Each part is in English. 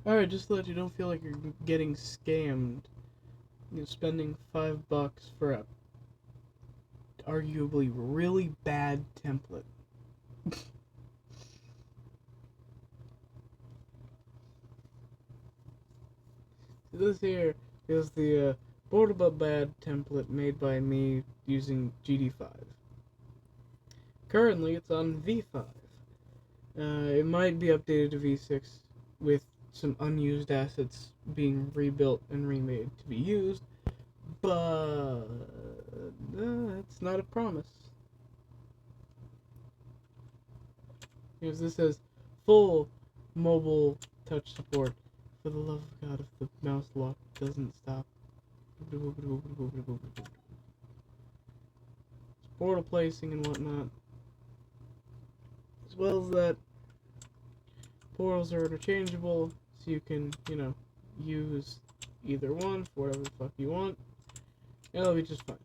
Alright, just so that you don't feel like you're getting scammed, spending $5 for a arguably really bad template. This here is the bored but bad template made by me using GD5. Currently, it's on V5. It might be updated to V6 with some unused assets being rebuilt and remade to be used, but it's not a promise. Because this says full mobile touch support. For the love of God, if the mouse lock doesn't stop. Portal placing and whatnot. As well as that, portals are interchangeable, so you can, use either one for whatever the fuck you want. It'll be just fine.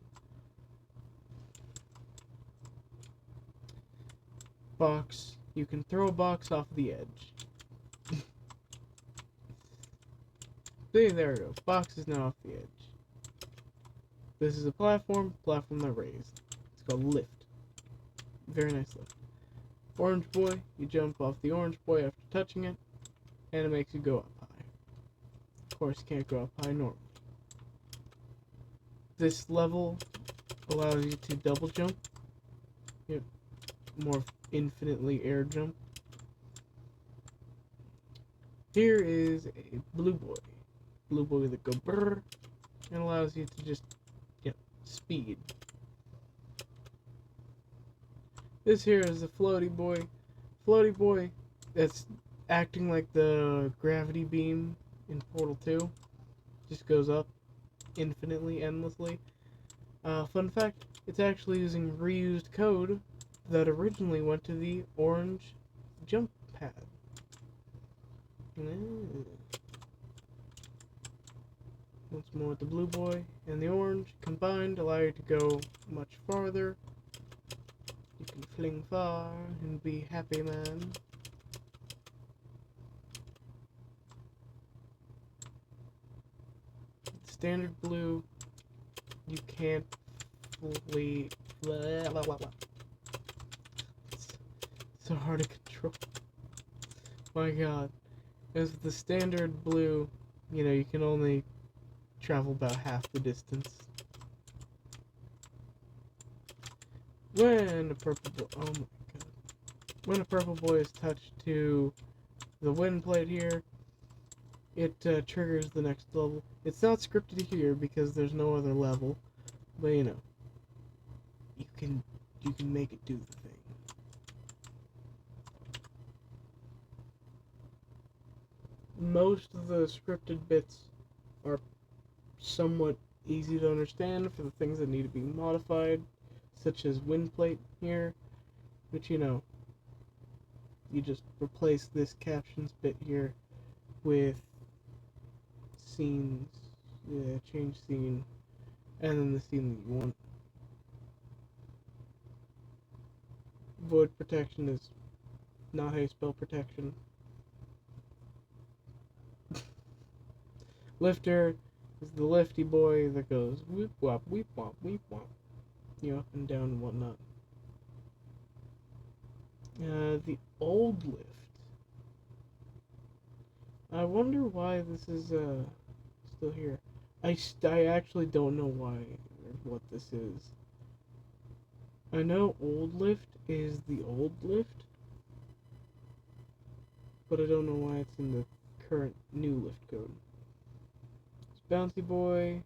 Box. You can throw a box off the edge. See, there we go. Box is now off the edge. This is a platform that raised. It's called lift. Very nice lift. Orange boy, you jump off the orange boy after touching it, and it makes you go up high. Of course, you can't go up high normally. This level allows you to double jump. More infinitely air jump. Here is a blue boy. Blue boy that go brrr and allows you to just, speed. This here is the floaty boy. Floaty boy that's acting like the gravity beam in Portal 2. Just goes up infinitely, endlessly. Fun fact, it's actually using reused code that originally went to the orange jump pad. Once more with the blue boy and the orange combined allow you to go much farther. You can fling far and be happy, man. Standard blue, you can't fully. It's so hard to control. My god. As the standard blue, you can only travel about half the distance. When a purple boy, oh my god. When a purple boy is touched to the wind plate here, it triggers the next level. It's not scripted here because there's no other level, but you can make it do the thing. Most of the scripted bits are somewhat easy to understand for the things that need to be modified, such as wind plate here, which you just replace this captions bit here with scenes, change scene, and then the scene that you want. Void protection is not how you spell protection. Lifter is the lifty boy that goes whoop wop, weep wop, up and down and whatnot. The old lift. I wonder why this is still here. I actually don't know why or what this is. I know old lift is the old lift, but I don't know why it's in the current new lift code. It's Bouncy Boy.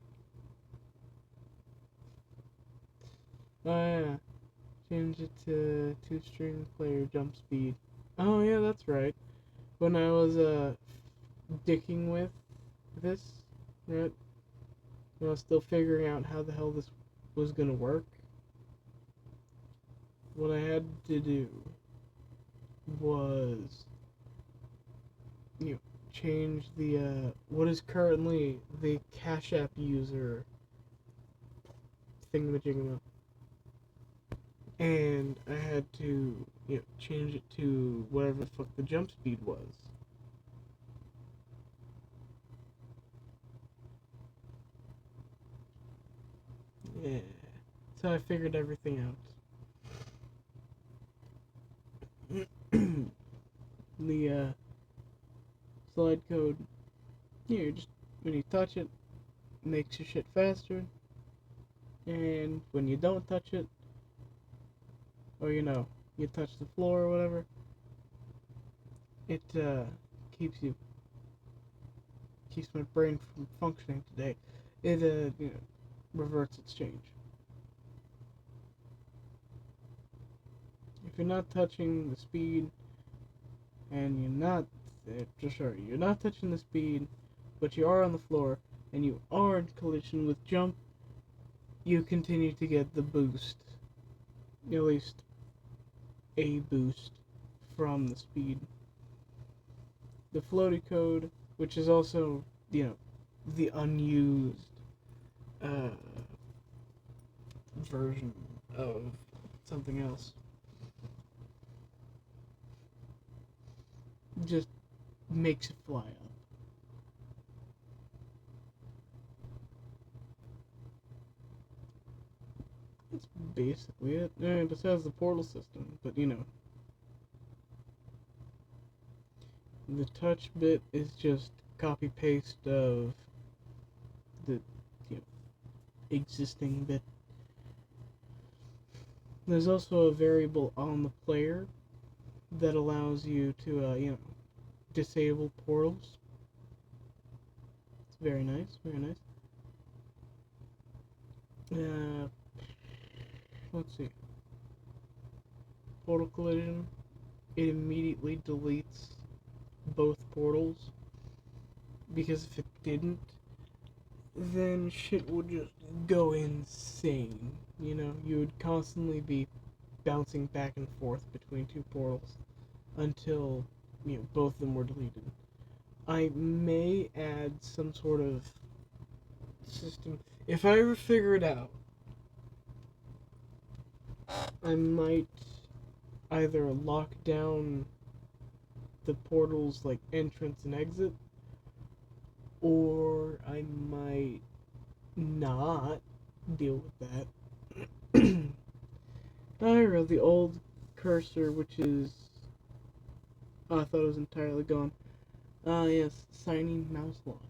Oh yeah. Change it to 2-string player jump speed. Oh yeah, that's right. When I was dicking with this, right? When I was still figuring out how the hell this was gonna work, what I had to do was change the what is currently the Cash App user thingamajigama, and I had to change it to whatever the fuck the jump speed was. Yeah. So I figured everything out. The slide code, just when you touch it, makes your shit faster, and when you don't touch it, or you touch the floor or whatever, it keeps my brain from functioning today. It reverts its change. If you're not touching the speed, and you're not touching the speed, but you are on the floor, and you are in collision with jump, you continue to get the boost. At least a boost from the speed. The floaty code, which is also, the unused version of something else, just makes it fly up. That's basically it. Besides the portal system, but the touch bit is just copy paste of the existing bit. There's also a variable on the player that allows you to disable portals. It's very nice, very nice. Let's see. Portal collision. It immediately deletes both portals, because if it didn't, then shit would just go insane. You would constantly be bouncing back and forth between two portals until both of them were deleted. I may add some sort of system. If I ever figure it out, I might either lock down the portal's entrance and exit, or I might not deal with that. Diary, the old cursor, which is... Oh, I thought it was entirely gone. Yes, signing mouse lock.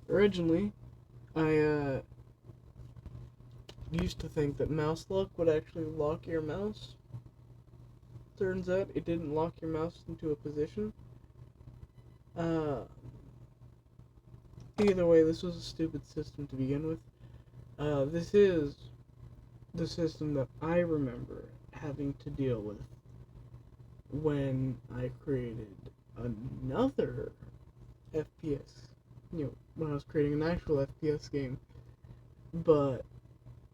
Originally, I used to think that mouse lock would actually lock your mouse. Turns out it didn't lock your mouse into a position. Either way, this was a stupid system to begin with. This is the system that I remember having to deal with when I created another FPS. When I was creating an actual FPS game. But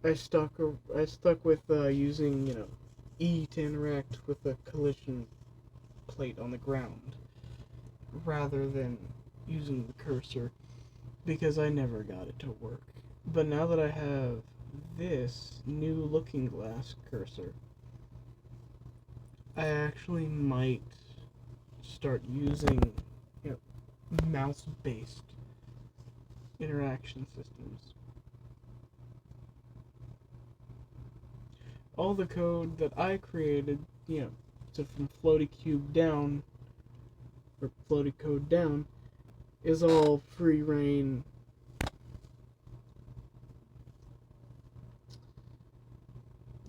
I stuck with using, E to interact with a collision plate on the ground, rather than using the cursor, because I never got it to work. But now that I have this new looking glass cursor, I actually might start using mouse-based interaction systems. All the code that I created, so from floaty cube down, or floaty code down, is all free reign.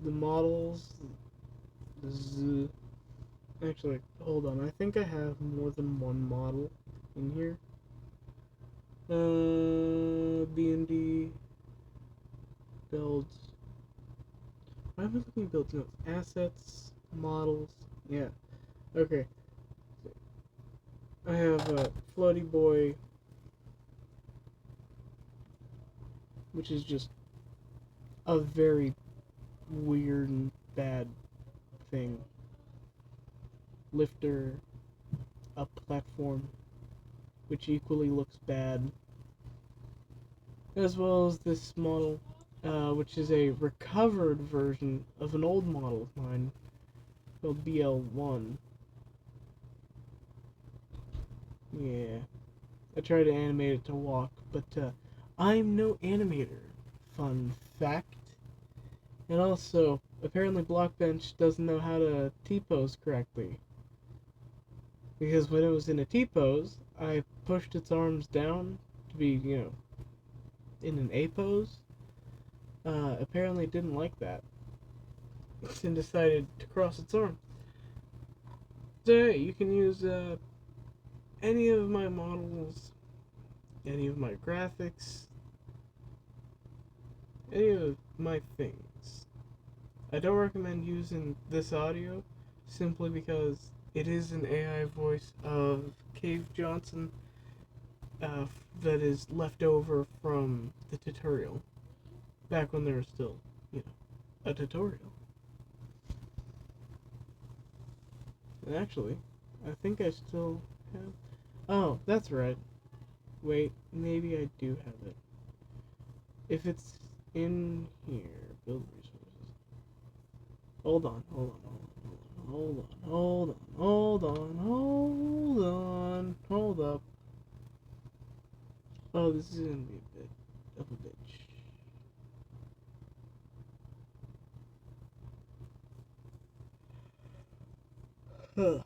The models, actually, hold on, I think I have more than one model in here. B&D builds. Why am I looking at builds notes? Assets, models, yeah. Okay. I have a Floaty Boy, which is just a very weird and bad thing. Lifter, a platform, which equally looks bad. As well as this model, which is a recovered version of an old model of mine called BL1. Yeah. I tried to animate it to walk, but I'm no animator, fun fact. And also, apparently Blockbench doesn't know how to T-pose correctly. Because when it was in a T-pose, I pushed its arms down to be, in an A-pose. Apparently it didn't like that. And decided to cross its arms. So yeah, you can use any of my models, any of my graphics, any of my things. I don't recommend using this audio simply because it is an AI voice of Cave Johnson that is left over from the tutorial. Back when there was still, a tutorial. And actually, I think I still have... Oh, that's right. Wait, maybe I do have it. If it's in here, build resources. Hold on. Hold up. Oh, this is gonna be a bit of a bitch. Huh.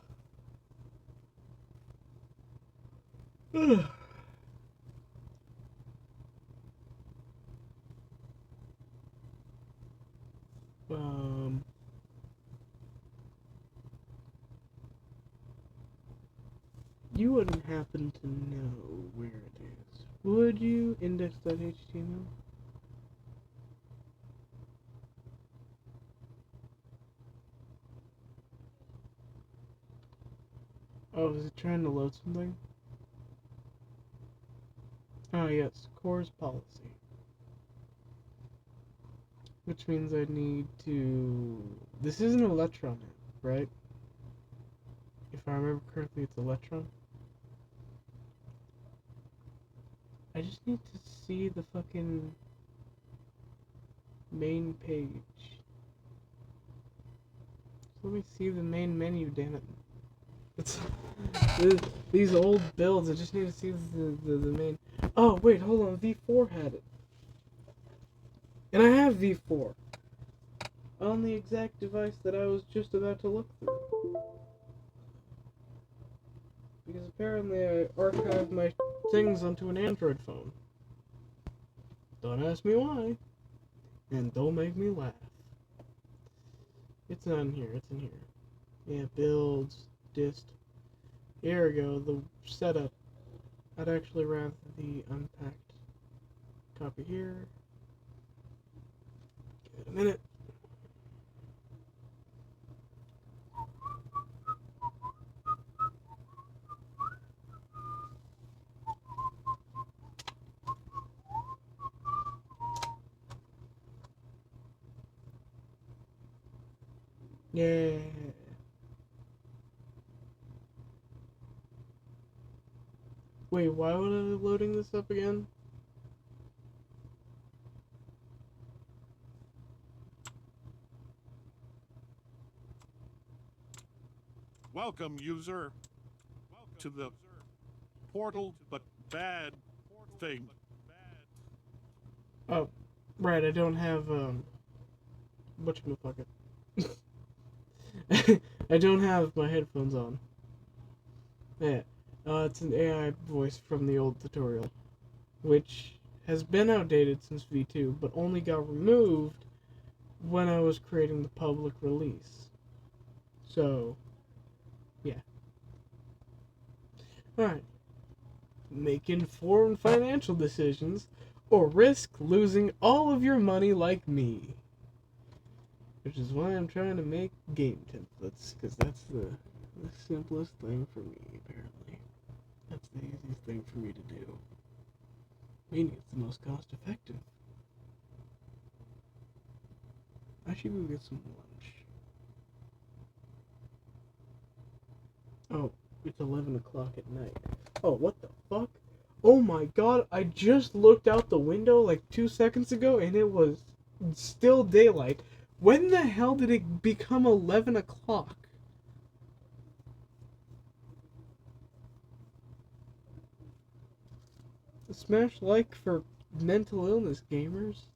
You wouldn't happen to know where it is, would you? Index.html? Oh, is it trying to load something? Oh, yes, course policy. Which means I need to... This is an Electron, right? If I remember correctly, it's Electron. I just need to see the fucking main page. Let me see the main menu, damn it. It's, these old builds, I just need to see the main... Oh, wait, hold on, V4 had it. And I have V4 on the exact device that I was just about to look through. Because apparently I archived my things onto an Android phone. Don't ask me why. And don't make me laugh. It's not in here, it's in here. Yeah, builds, dist. Here we go, the setup. I'd actually rather the unpacked copy here. Give it a minute. Yeah. Wait, why would I be loading this up again? Welcome, user, to the portal but bad thing. Oh, right, I don't have, whatchamacallit. I don't have my headphones on. Yeah, it's an AI voice from the old tutorial, which has been outdated since V2, but only got removed when I was creating the public release. So, yeah. Alright. Make informed financial decisions, or risk losing all of your money like me. Which is why I'm trying to make game templates, because that's the simplest thing for me, apparently. That's the easiest thing for me to do. Meaning it's the most cost effective. I should go get some lunch. Oh, it's 11 o'clock at night. Oh, what the fuck? Oh my god, I just looked out the window like 2 seconds ago and it was still daylight. When the hell did it become 11 o'clock? Smash like for mental illness gamers.